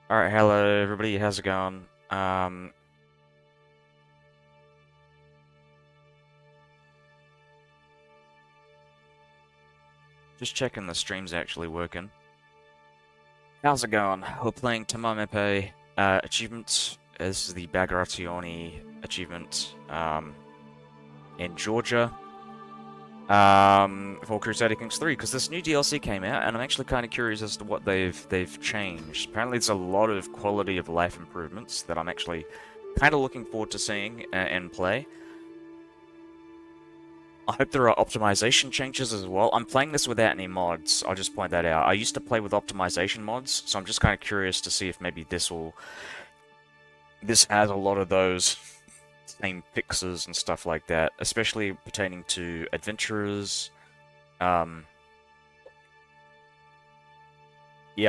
Alright, hello everybody, how's it going? Just checking the stream's actually working. How's it going? We're playing Tamar Mepe achievement. This is the Bagrationi achievement in Georgia for Crusader Kings 3, because this new DLC came out, and I'm actually kind of curious as to what they've changed. Apparently there's a lot of quality of life improvements that I'm actually kind of looking forward to seeing in play. I hope there are optimization changes as well. I'm playing this without any mods, I'll just point that out. I used to play with optimization mods, so I'm just kind of curious to see if maybe this has a lot of those same fixes and stuff like that, especially pertaining to adventurers. Yeah,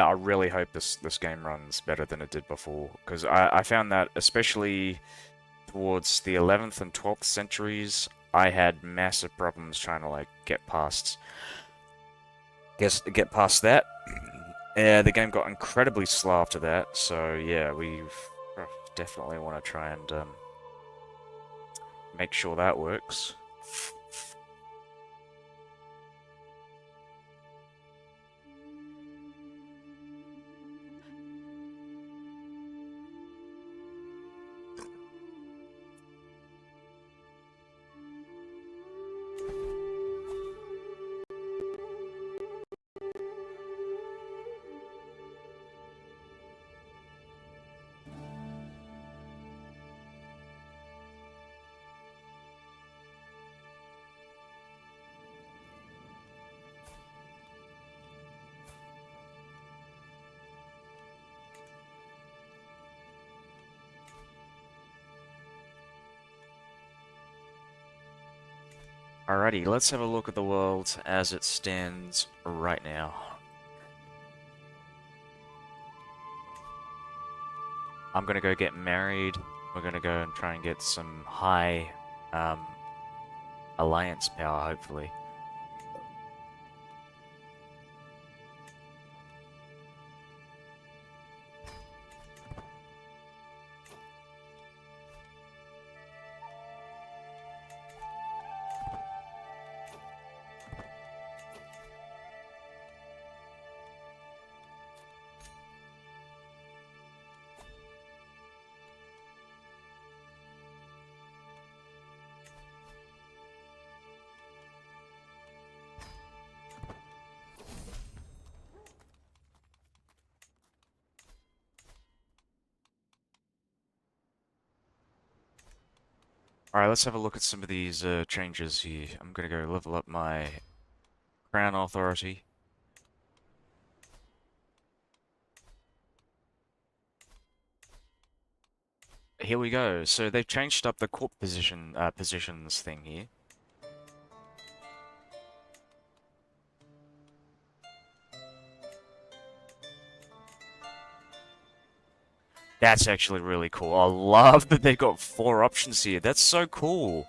I really hope this game runs better than it did before, because I found that especially towards the 11th and 12th centuries, I had massive problems trying to like get past that. Yeah, the game got incredibly slow after that, so yeah, we definitely want to try and make sure that works. Alrighty, let's have a look at the world as it stands right now. I'm gonna go get married. We're gonna go and try and get some high alliance power, hopefully. Alright, let's have a look at some of these changes here. I'm gonna go level up my crown authority. Here we go. So they've changed up the court positions thing here. That's actually really cool. I love that they've got 4 options here. That's so cool.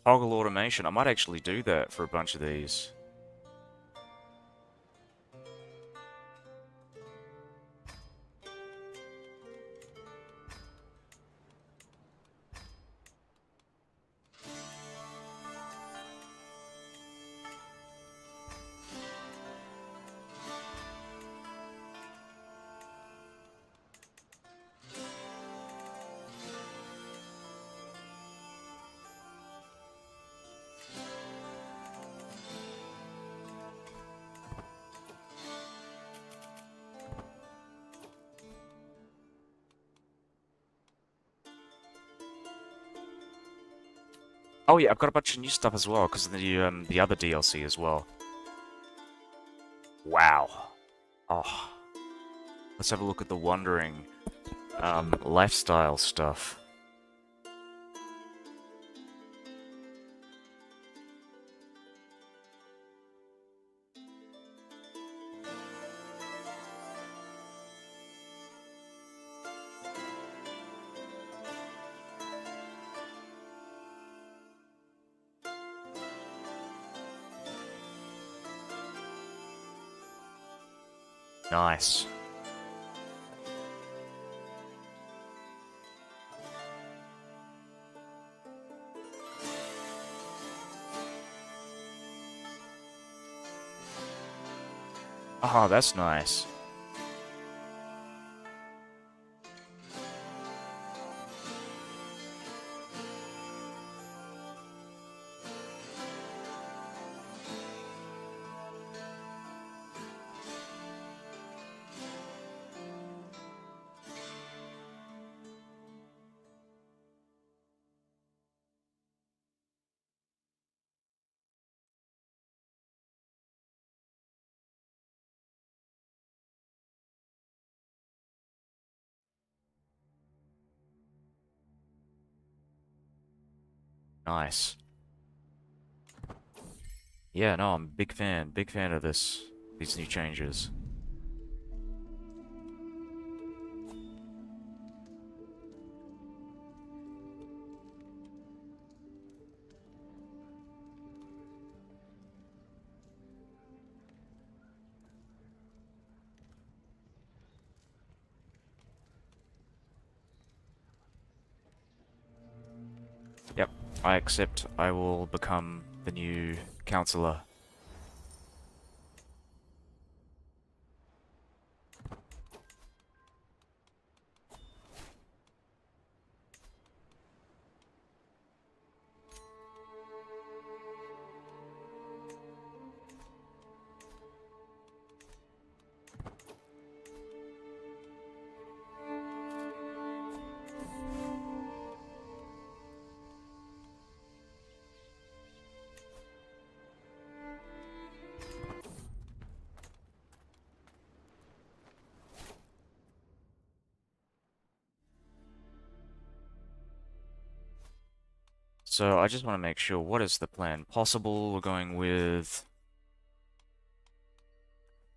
Toggle automation. I might actually do that for a bunch of these. Oh yeah, I've got a bunch of new stuff as well because of the other DLC as well. Wow. Oh, let's have a look at the wandering lifestyle stuff. Nice. Oh, that's nice. Nice. Yeah, no, I'm a big fan of these new changes. Yep, I accept. I will become the new counselor. So I just want to make sure, what is the plan? Possible, we're going with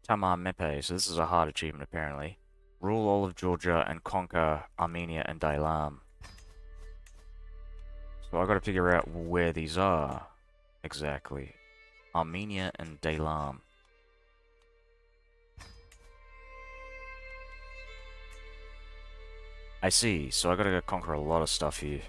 Tamar Mepe, so this is a hard achievement apparently. Rule all of Georgia and conquer Armenia and Dailam. So I gotta figure out where these are exactly. Armenia and Dailam. I see, so I gotta go conquer a lot of stuff here.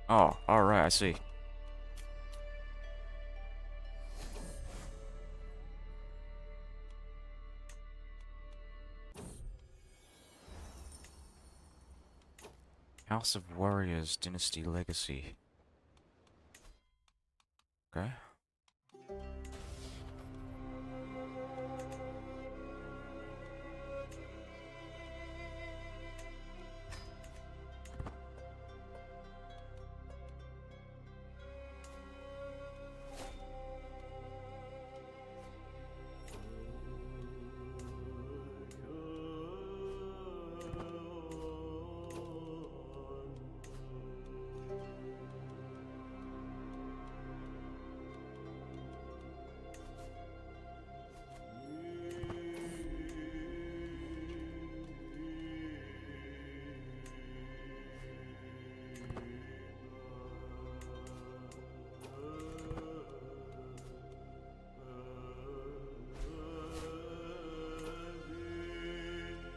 Oh, alright, I see. House of Warriors, Dynasty Legacy. Okay.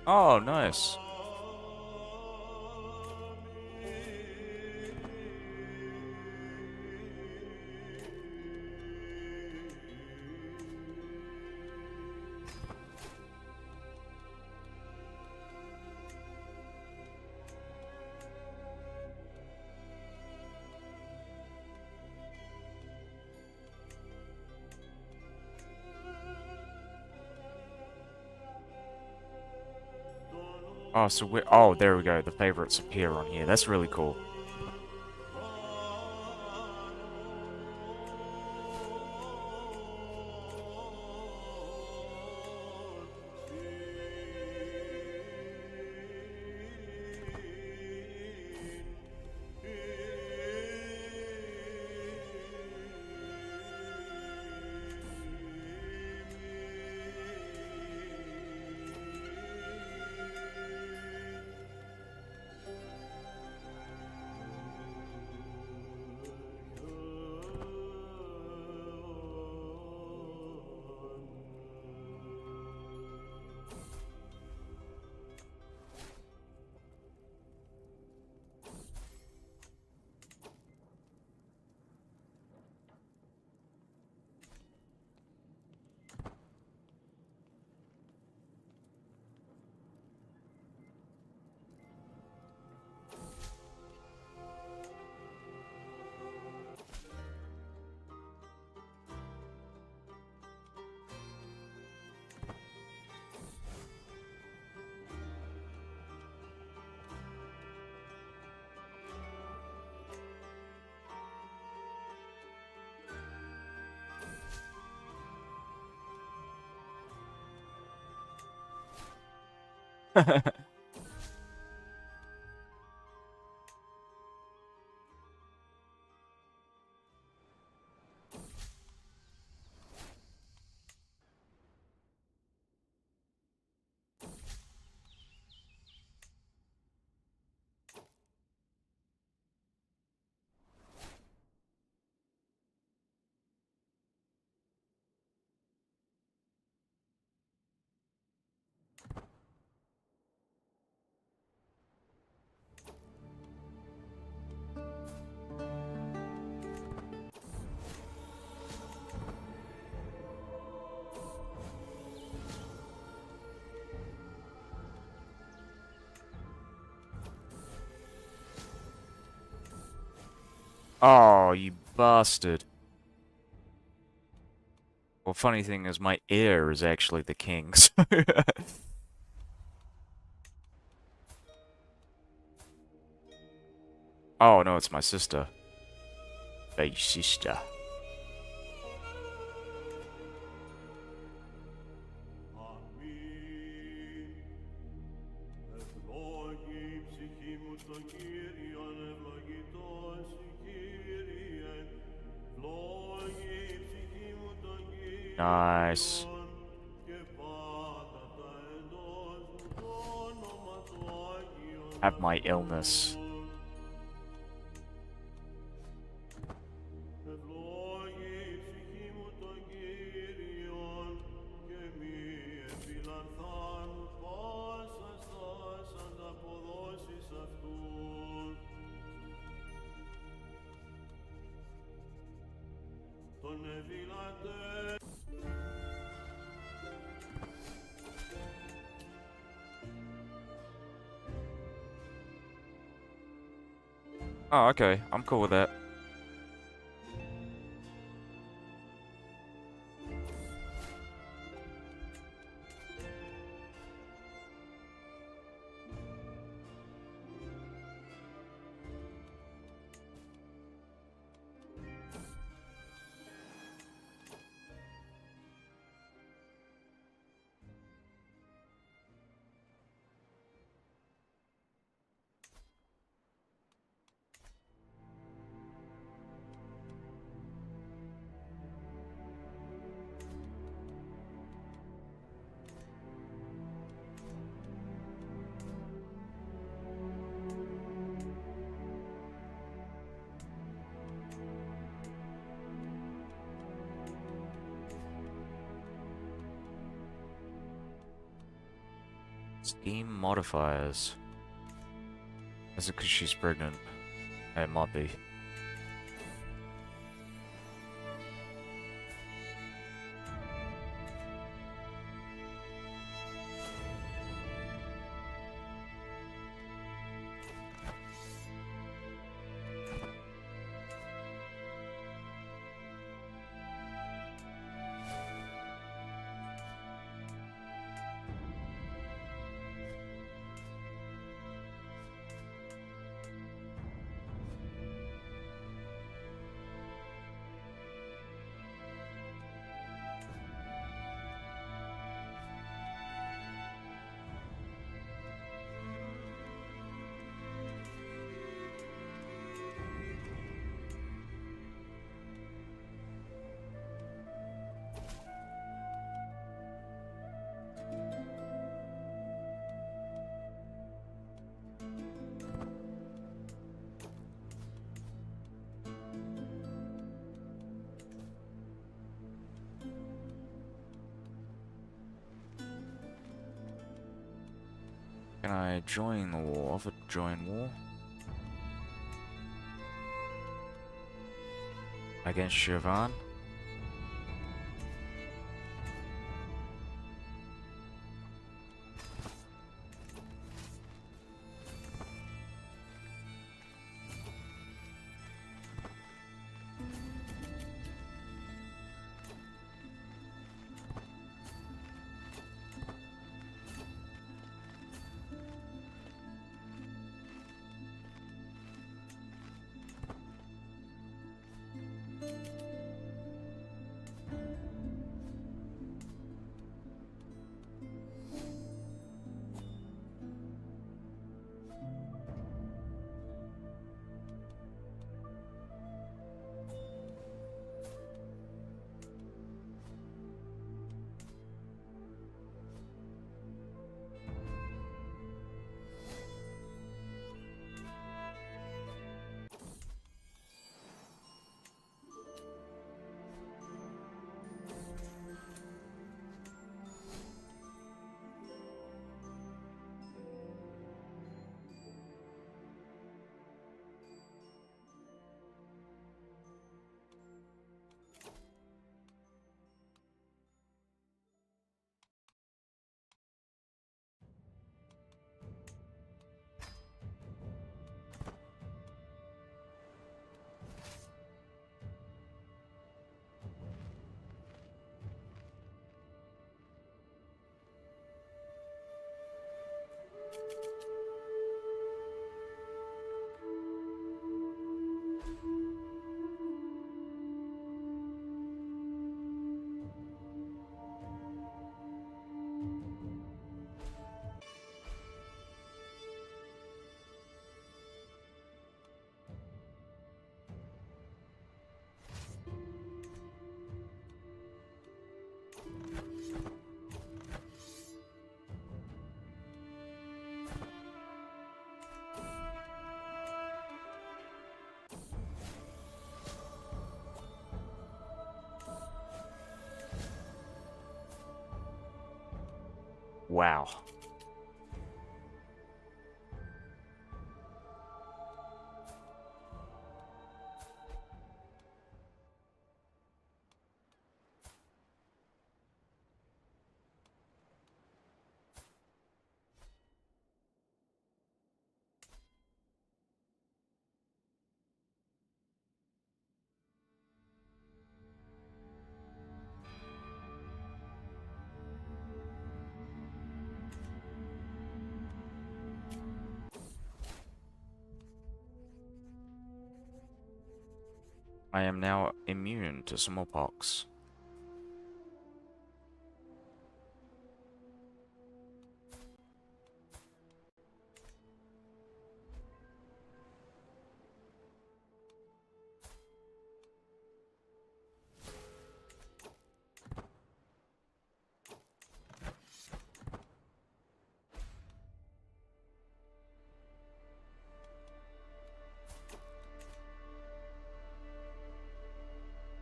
Oh, nice. Oh, so we oh, there we go. The favorites appear on here. That's really cool. Oh, you bastard. Well, funny thing is, my heir is actually the king, so... Oh, no, it's my sister. Hey, sister. Nice. Have my illness. Oh, okay. I'm cool with that. Scheme modifiers. Is it because she's pregnant? It might be. Can I join the war? Offer to join war? Against Siobhan? Wow. I am now immune to smallpox.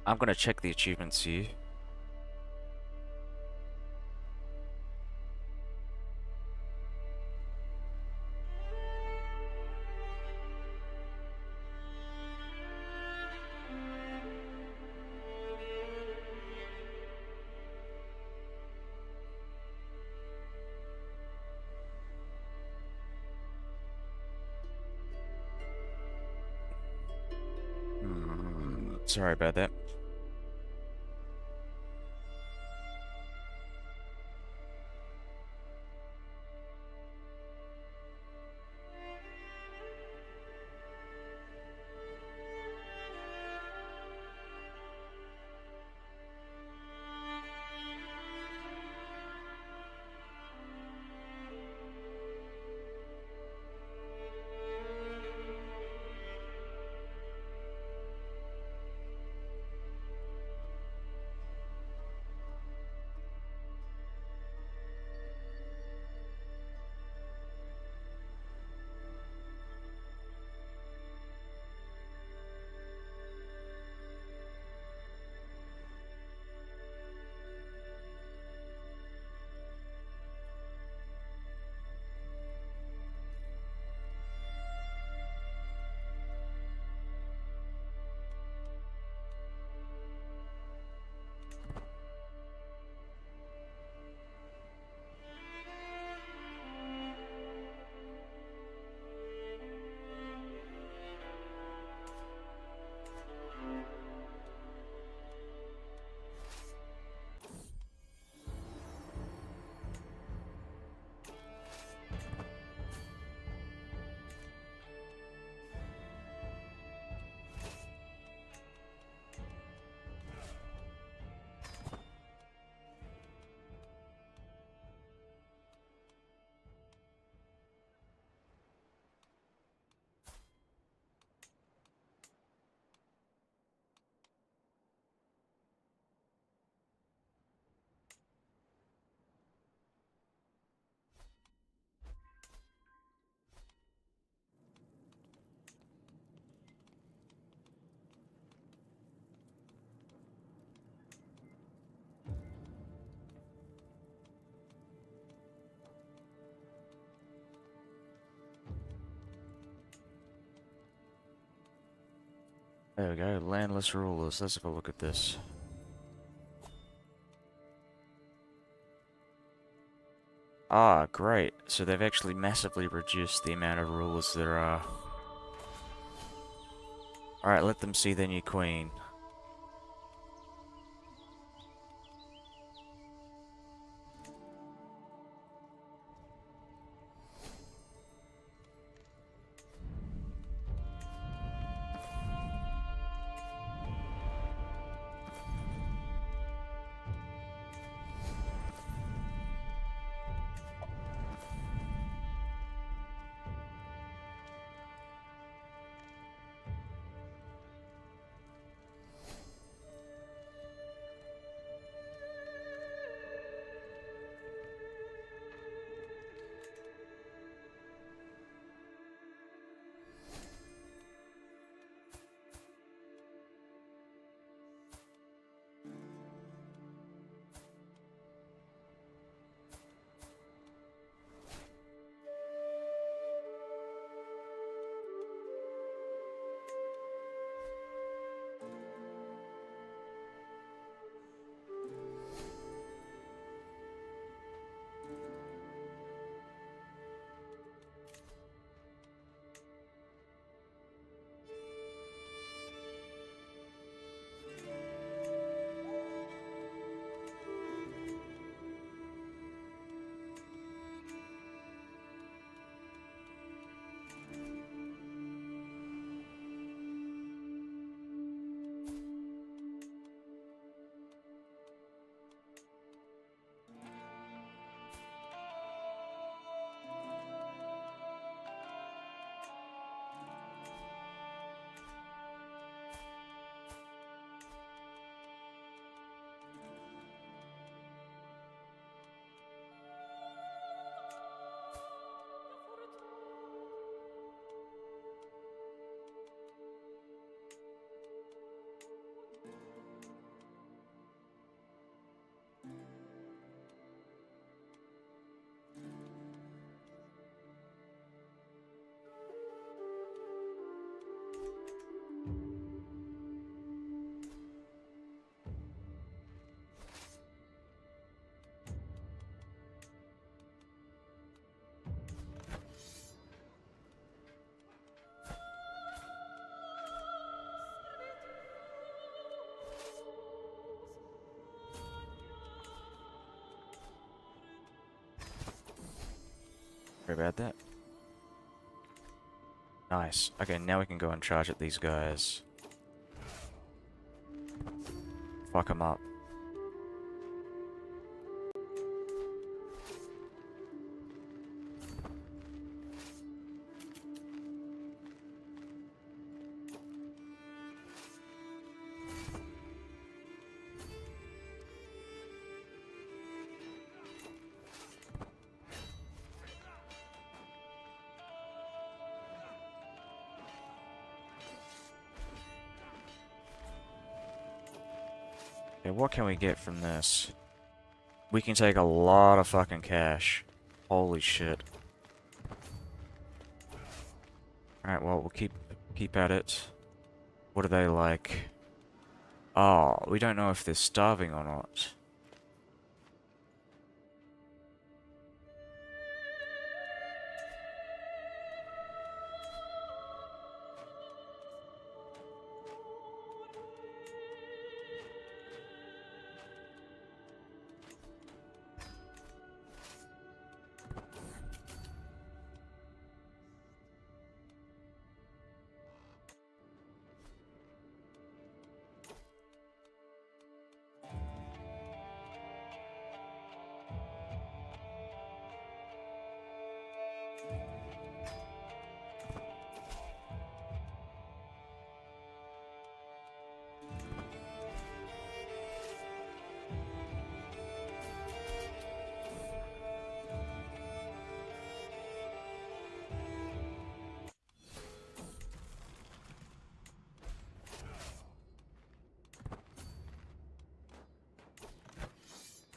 I'm gonna check the achievements here. Sorry about that. There we go, landless rulers. Let's have a look at this. Ah, great. So they've actually massively reduced the amount of rulers there are. Alright, let them see their new queen. Sorry about that. Nice. Okay, now we can go and charge at these guys. Fuck them up. Okay, what can we get from this? We can take a lot of fucking cash. Holy shit. Alright, well, we'll keep at it. What are they like? Oh, we don't know if they're starving or not.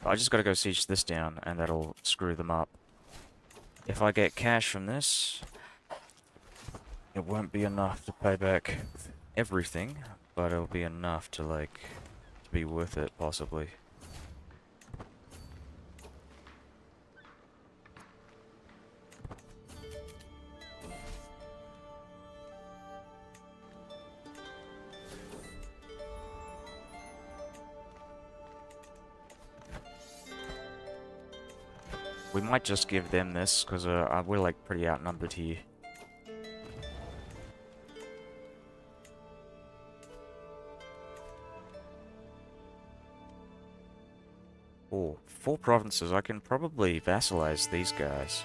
I just gotta go siege this down, and that'll screw them up. If I get cash from this, it won't be enough to pay back everything, but it'll be enough to, like, to be worth it, possibly. We might just give them this, because we're, like, pretty outnumbered here. Oh, 4 provinces. I can probably vassalize these guys.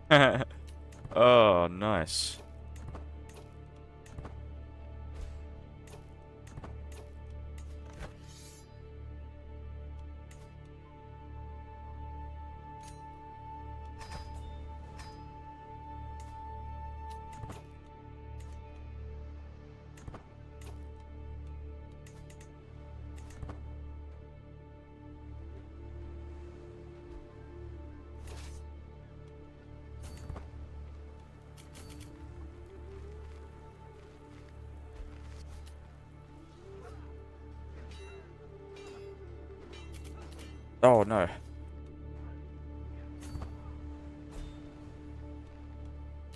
Oh, nice. Oh, no.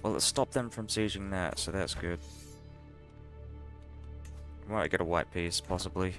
Well, it stopped them from sieging that, so that's good. Might get a white piece, possibly.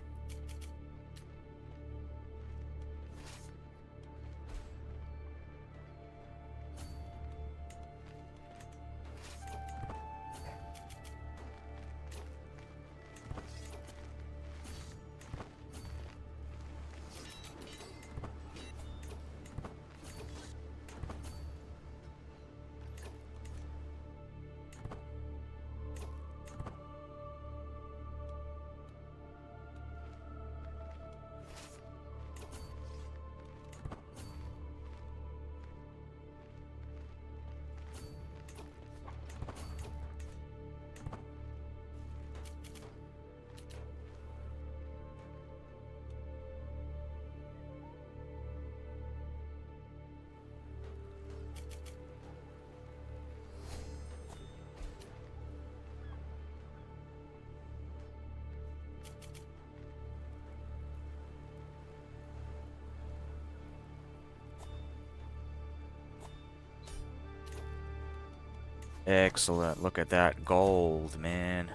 Excellent. Look at that gold, man.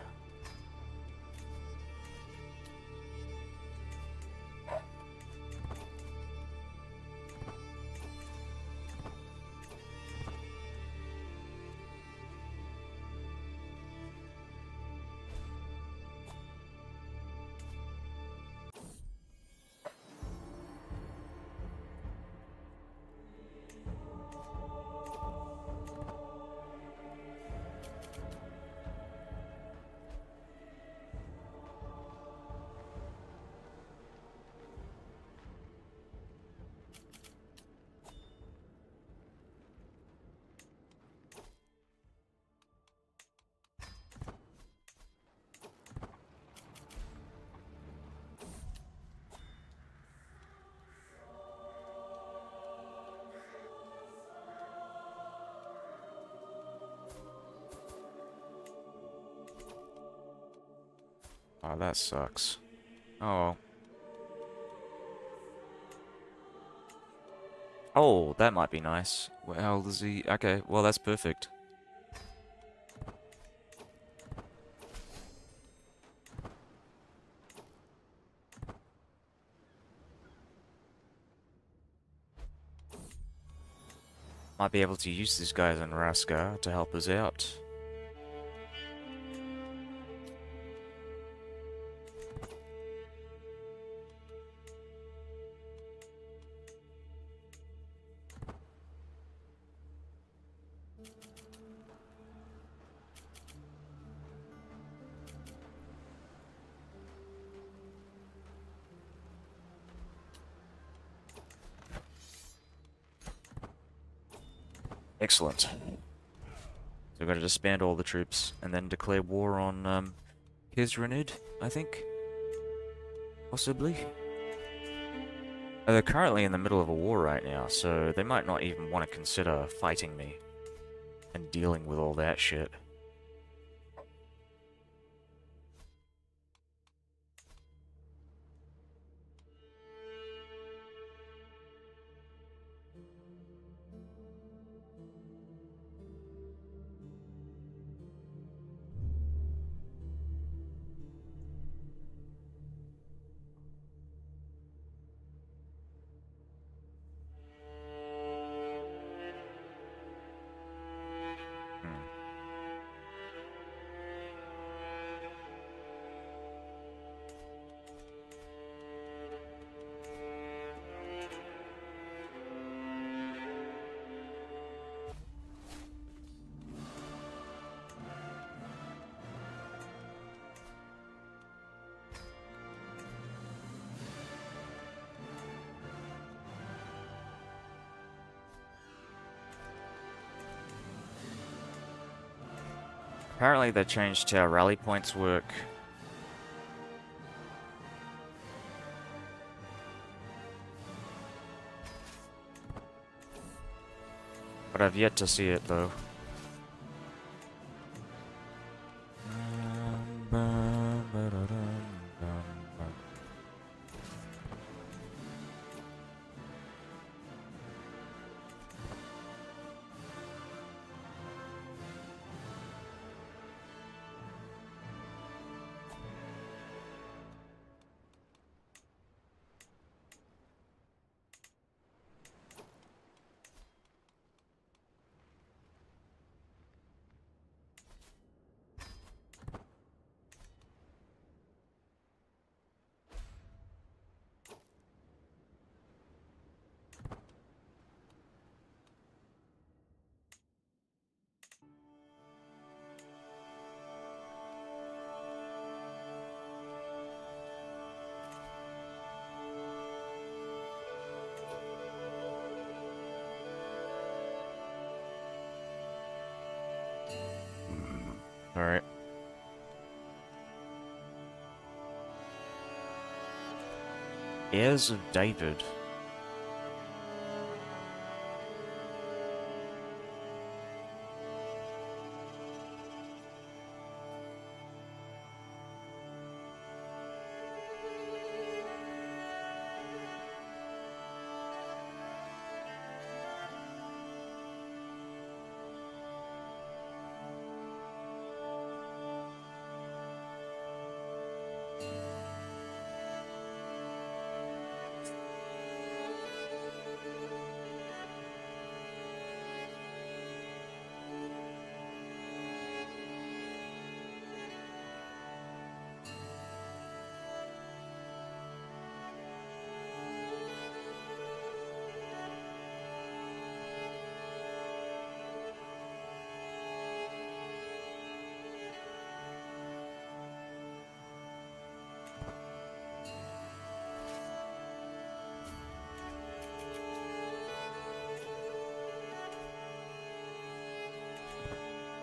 Oh, that sucks. Oh. Oh, that might be nice. Well, is he... Okay, well, that's perfect. Might be able to use these guys in Raskar to help us out. Excellent. So we're going to disband all the troops and then declare war on, Hizranid, I think? Possibly? They're currently in the middle of a war right now, so they might not even want to consider fighting me and dealing with all that shit. Hmm. Apparently they changed how rally points work. But I've yet to see it though. Alright. Heirs of David.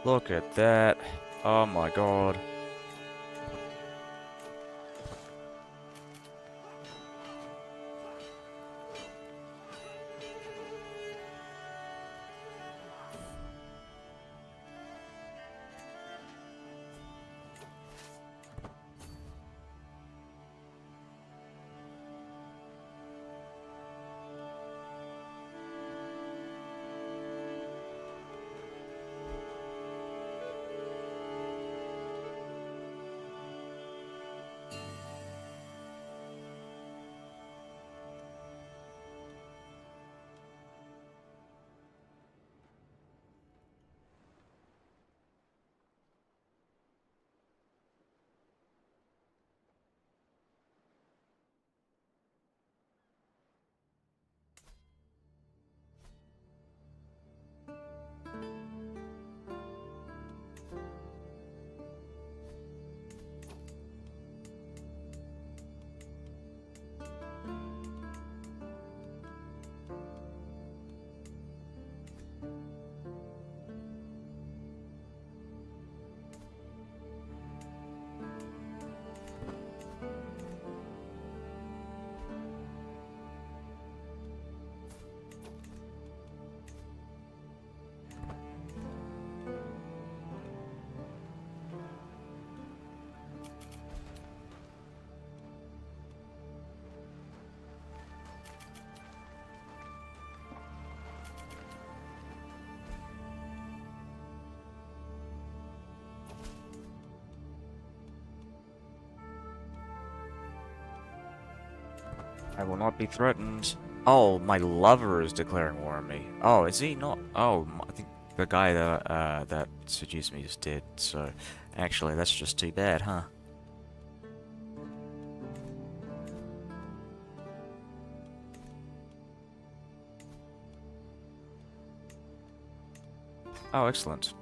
Look at that. Oh my god. I will not be threatened. Oh, my lover is declaring war on me. Oh, is he not? Oh, I think the guy that seduced me is dead. So, actually, that's just too bad, huh? Oh, excellent.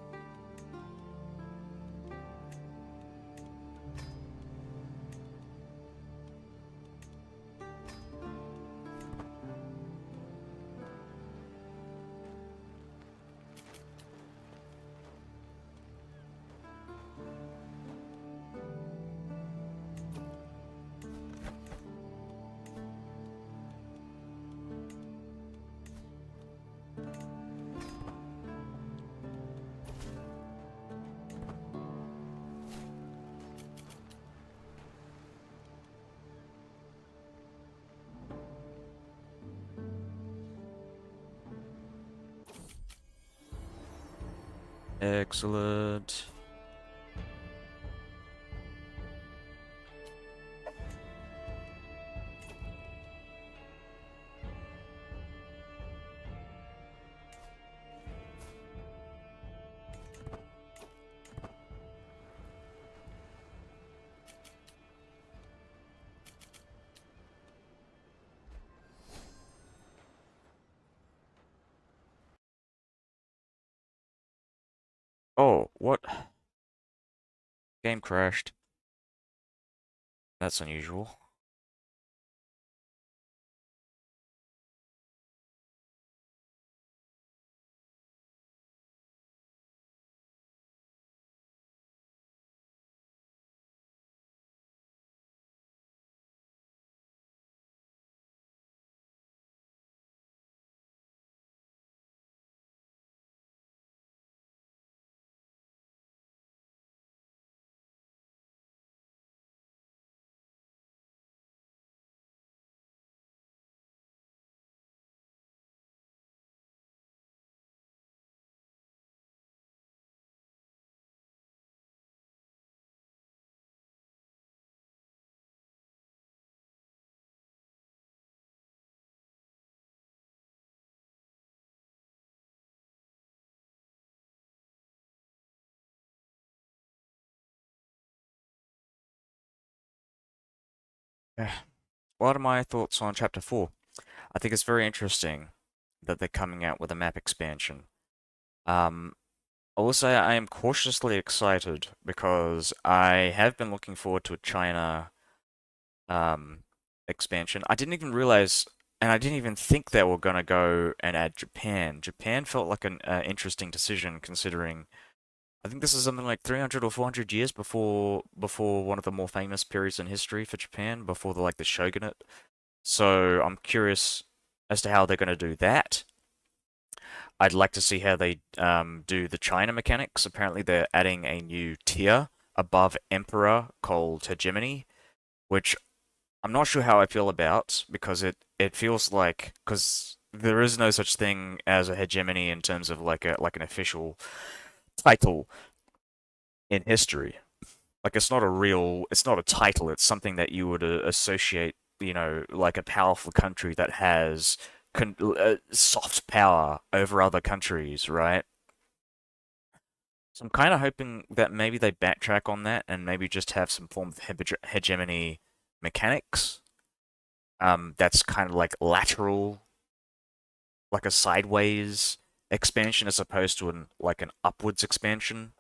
Excellent. Oh, what? Game crashed. That's unusual. What are my thoughts on Chapter 4? I think it's very interesting that they're coming out with a map expansion. Um, I will say I am cautiously excited because I have been looking forward to a China um, expansion. I didn't even realize, and I didn't even think they were going to go and add Japan. Japan felt like an interesting decision considering I think this is something like 300 or 400 years before one of the more famous periods in history for Japan, before the shogunate. So I'm curious as to how they're going to do that. I'd like to see how they do the China mechanics. Apparently, they're adding a new tier above Emperor called Hegemony, which I'm not sure how I feel about because it feels like because there is no such thing as a hegemony in terms of like an official title in history. Like it's not a title. It's something that you would associate, like a powerful country that has soft power over other countries, right? So I'm kind of hoping that maybe they backtrack on that and maybe just have some form of hegemony mechanics. That's kind of like lateral, like a sideways expansion as opposed to an upwards expansion.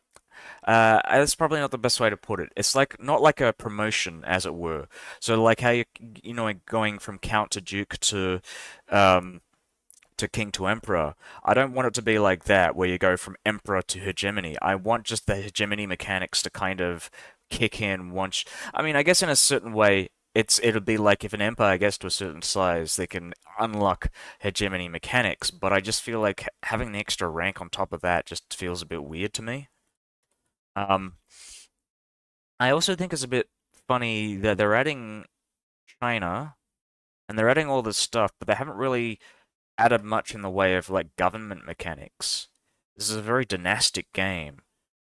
That's probably not the best way to put it. It's like not like a promotion, as it were. So like how like going from count to duke um, to king to emperor. I don't want it to be like that, where you go from emperor to hegemony. I want just the hegemony mechanics to kind of kick in once. I mean, I guess in a certain way, it'll be like if an empire gets to a certain size, they can unlock hegemony mechanics. But I just feel like having the extra rank on top of that just feels a bit weird to me. Um, I also think it's a bit funny that they're adding China and they're adding all this stuff, but they haven't really added much in the way of like government mechanics. This is a very dynastic game,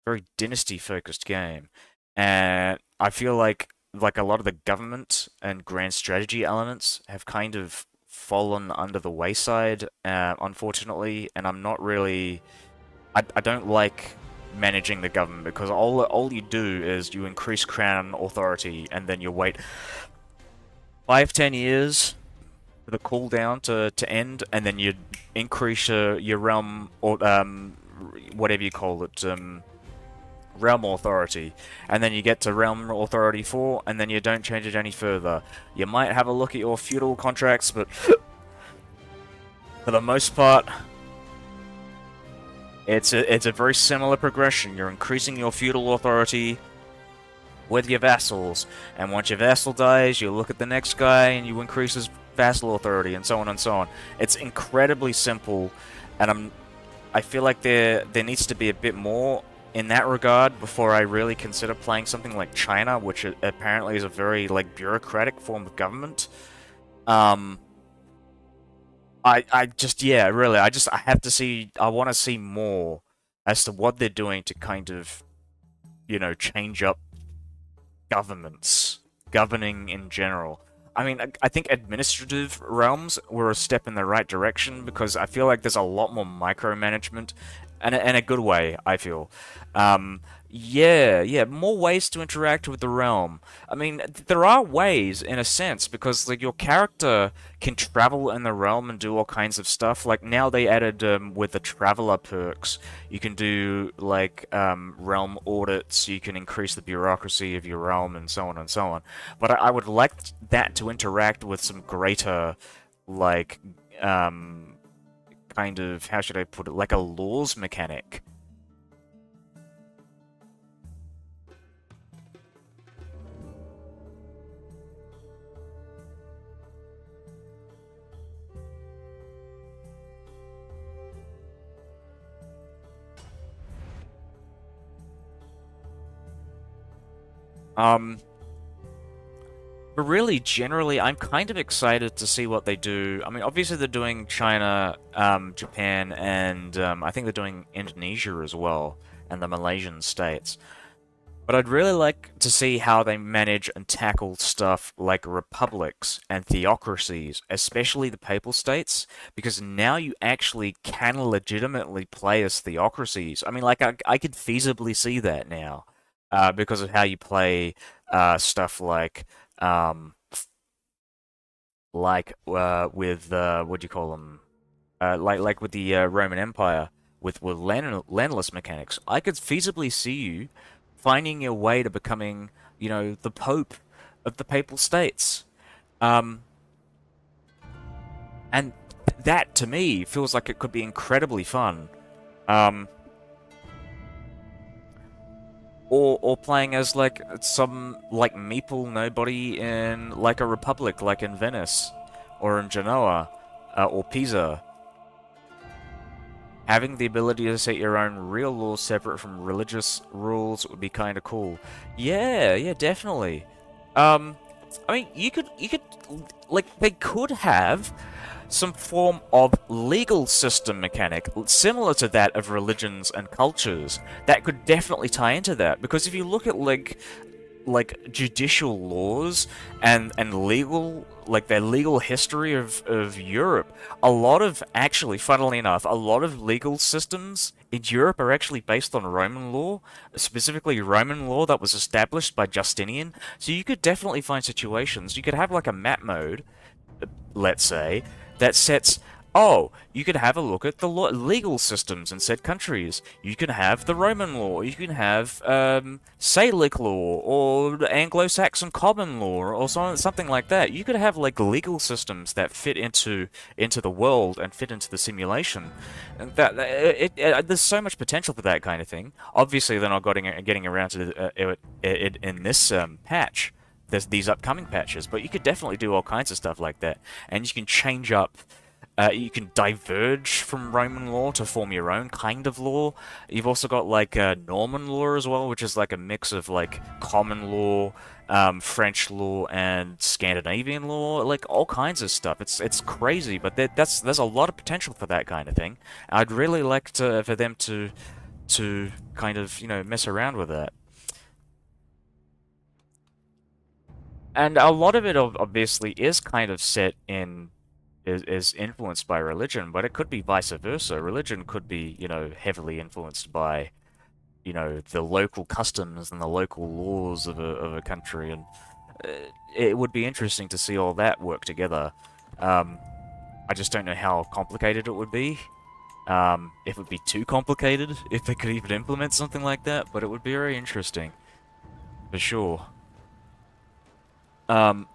very dynasty focused game, and I feel like a lot of the government and grand strategy elements have kind of fallen under the wayside, unfortunately, and I'm not really I don't like managing the government because all you do is you increase crown authority and then you wait 5-10 years for the cooldown to end, and then you increase your realm or whatever you call it realm authority, and then you get to realm authority 4, and then you don't change it any further. You might have a look at your feudal contracts, but for the most part, it's a very similar progression. You're increasing your feudal authority with your vassals, and once your vassal dies, you look at the next guy and you increase his vassal authority, and so on and so on. It's incredibly simple, and I feel like there needs to be a bit more in that regard before I really consider playing something like China, which apparently is a very like bureaucratic form of government. Um, I just yeah, really, I have to see. I want to see more as to what they're doing to kind of, change up governments, governing in general. I mean, I think administrative realms were a step in the right direction because I feel like there's a lot more micromanagement, and in a good way, I feel. Yeah, more ways to interact with the realm. I mean, there are ways in a sense because like your character can travel in the realm and do all kinds of stuff. Like now they added with the traveler perks, you can do like realm audits, you can increase the bureaucracy of your realm and so on and so on. But I would like that to interact with some greater like kind of, how should I put it, like a laws mechanic. Um, but really, generally, I'm kind of excited to see what they do. I mean, obviously they're doing China, Japan, and I think they're doing Indonesia as well, and the Malaysian states. But I'd really like to see how they manage and tackle stuff like republics and theocracies, especially the papal states, because now you actually can legitimately play as theocracies. I mean, like, I could feasibly see that now, because of how you play stuff um, with, what do you call them? Like with the Roman Empire, with landless mechanics. I could feasibly see you finding your way to becoming, the Pope of the Papal States. Um, and that, to me, feels like it could be incredibly fun. Um, or playing as, like, some, like, meeple nobody in, like, a republic, like in Venice, or in Genoa, or Pisa. Having the ability to set your own real laws separate from religious rules would be kind of cool. Yeah, definitely. Um, I mean, you could, like, they could have some form of legal system mechanic similar to that of religions and cultures that could definitely tie into that. Because if you look at, like judicial laws and legal, like their legal history of Europe, a lot of, actually, funnily enough, a lot of legal systems in Europe are actually based on Roman law, specifically Roman law that was established by Justinian. So you could definitely find situations, you could have like a map mode, let's say, that sets. Oh, you could have a look at the legal systems in said countries. You can have the Roman law. You can have Salic law or Anglo-Saxon common law or something like that. You could have like legal systems that fit into the world and fit into the simulation. And there's so much potential for that kind of thing. Obviously, they're not getting around to it in this patch. There's these upcoming patches, but you could definitely do all kinds of stuff like that, and you can change up. You can diverge from Roman law to form your own kind of law. You've also got like Norman law as well, which is like a mix of like common law, French law, and Scandinavian law. Like all kinds of stuff. It's crazy, but there's a lot of potential for that kind of thing. I'd really like for them to kind of mess around with that. And a lot of it obviously is kind of set in is influenced by religion, but it could be vice versa. Religion could be, heavily influenced by, the local customs and the local laws of a country, and uh, it would be interesting to see all that work together. Um, I just don't know how complicated it would be. If it would be too complicated, if they could even implement something like that, but it would be very interesting, for sure. Um,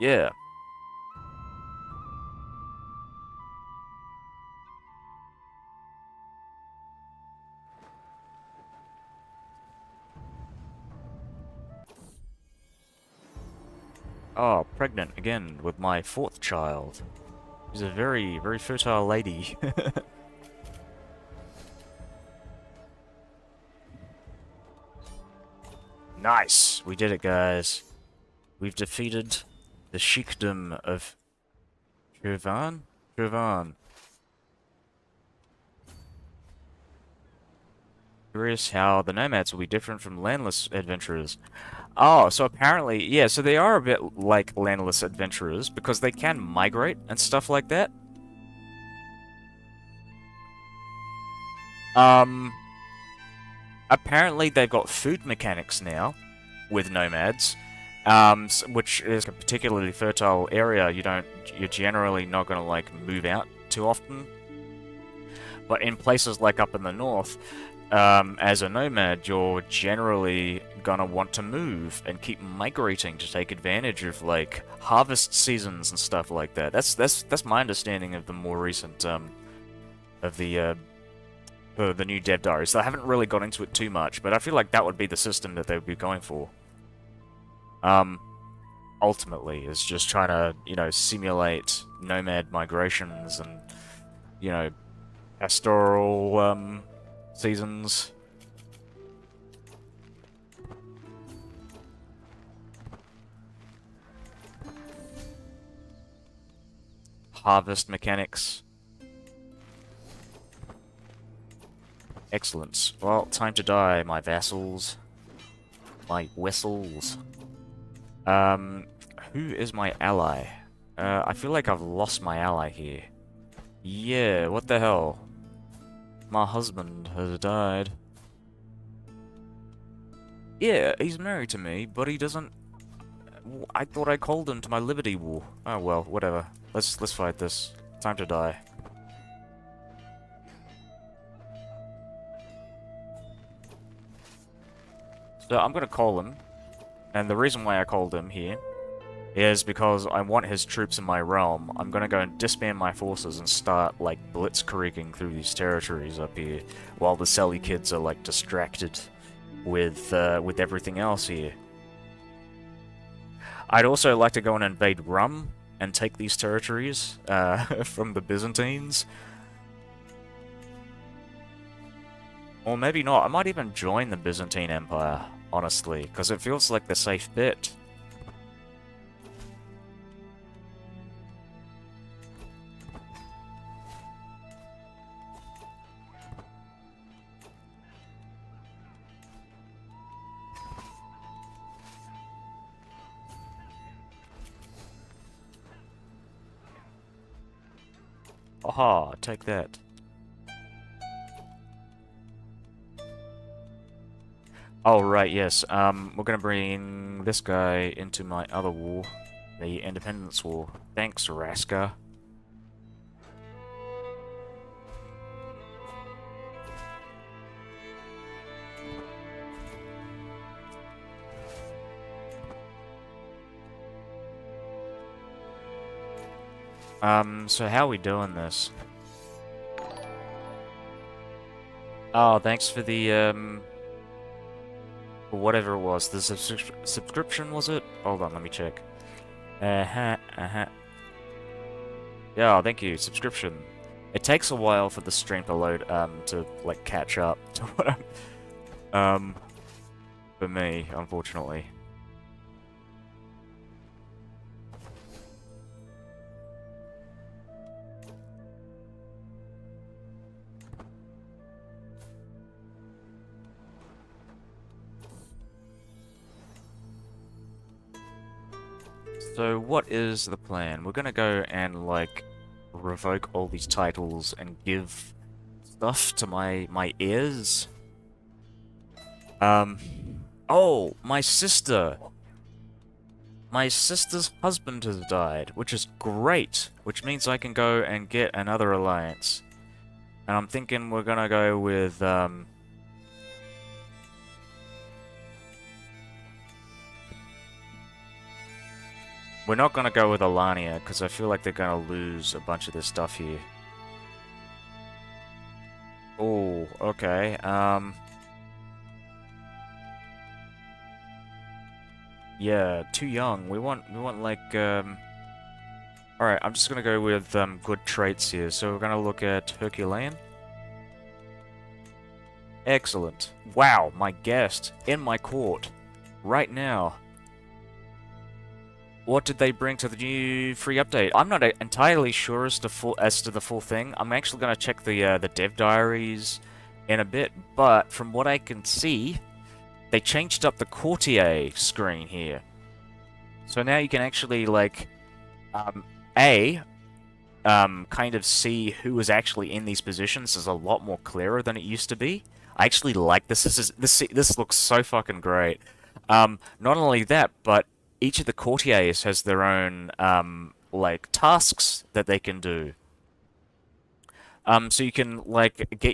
yeah. Oh, pregnant again with my fourth child. She's a very, very fertile lady. Nice! We did it, guys. We've defeated the sheikdom of Shirvan? Shirvan. Curious how the nomads will be different from landless adventurers. Oh, so apparently, yeah, so they are a bit like landless adventurers because they can migrate and stuff like that. Um, Apparently they've got food mechanics now with nomads, which is a particularly fertile area. You're generally not going to like move out too often. But in places like up in the north, as a nomad, you're generally gonna want to move and keep migrating to take advantage of like harvest seasons and stuff like that. That's my understanding of the more recent of the new dev diaries. So I haven't really got into it too much, but I feel like that would be the system that they would be going for. Ultimately, is just trying to, simulate nomad migrations and, pastoral, seasons. Harvest mechanics. Excellent. Well, time to die, my vassals. My whistles. Who is my ally? I feel like I've lost my ally here. Yeah, what the hell? My husband has died. Yeah, he's married to me, but he doesn't... I thought I called him to my Liberty War. Oh well, whatever. Let's fight this. Time to die. So I'm gonna call him, and the reason why I called him here is because I want his troops in my realm. I'm gonna go and disband my forces and start, like, blitzkrieging through these territories up here, while the Selly kids are, like, distracted with everything else here. I'd also like to go and invade Rum and take these territories from the Byzantines. Or maybe not. I might even join the Byzantine Empire, honestly, because it feels like the safe bet. Aha, take that. Oh, right, yes. We're gonna bring this guy into my other war, the Independence War. Thanks, Raska. So how are we doing this? Oh, thanks for the, whatever it was. The subscription, was it? Hold on, let me check. Yeah, thank you, subscription. It takes a while for the stream to load, to, like, catch up to what I'm, for me, unfortunately. So what is the plan? We're gonna go and, like, revoke all these titles and give stuff to my heirs. Oh, my sister! My sister's husband has died, which is great, which means I can go and get another alliance. And I'm thinking we're gonna go with, we're not gonna go with Alania, because I feel like they're gonna lose a bunch of this stuff here. Oh, okay, yeah, too young. We want like, alright, I'm just gonna go with, good traits here. So we're gonna look at Herculean. Excellent. Wow, my guest in my court right now. What did they bring to the new free update? I'm not entirely sure as to the full thing. I'm actually gonna check the dev diaries in a bit, but from what I can see, they changed up the courtier screen here. So now you can actually, like, um, A, kind of see who is actually in these positions is a lot more clearer than it used to be. I actually like this. This looks so fucking great. Not only that, but each of the courtiers has their own like tasks that they can do. So you can like get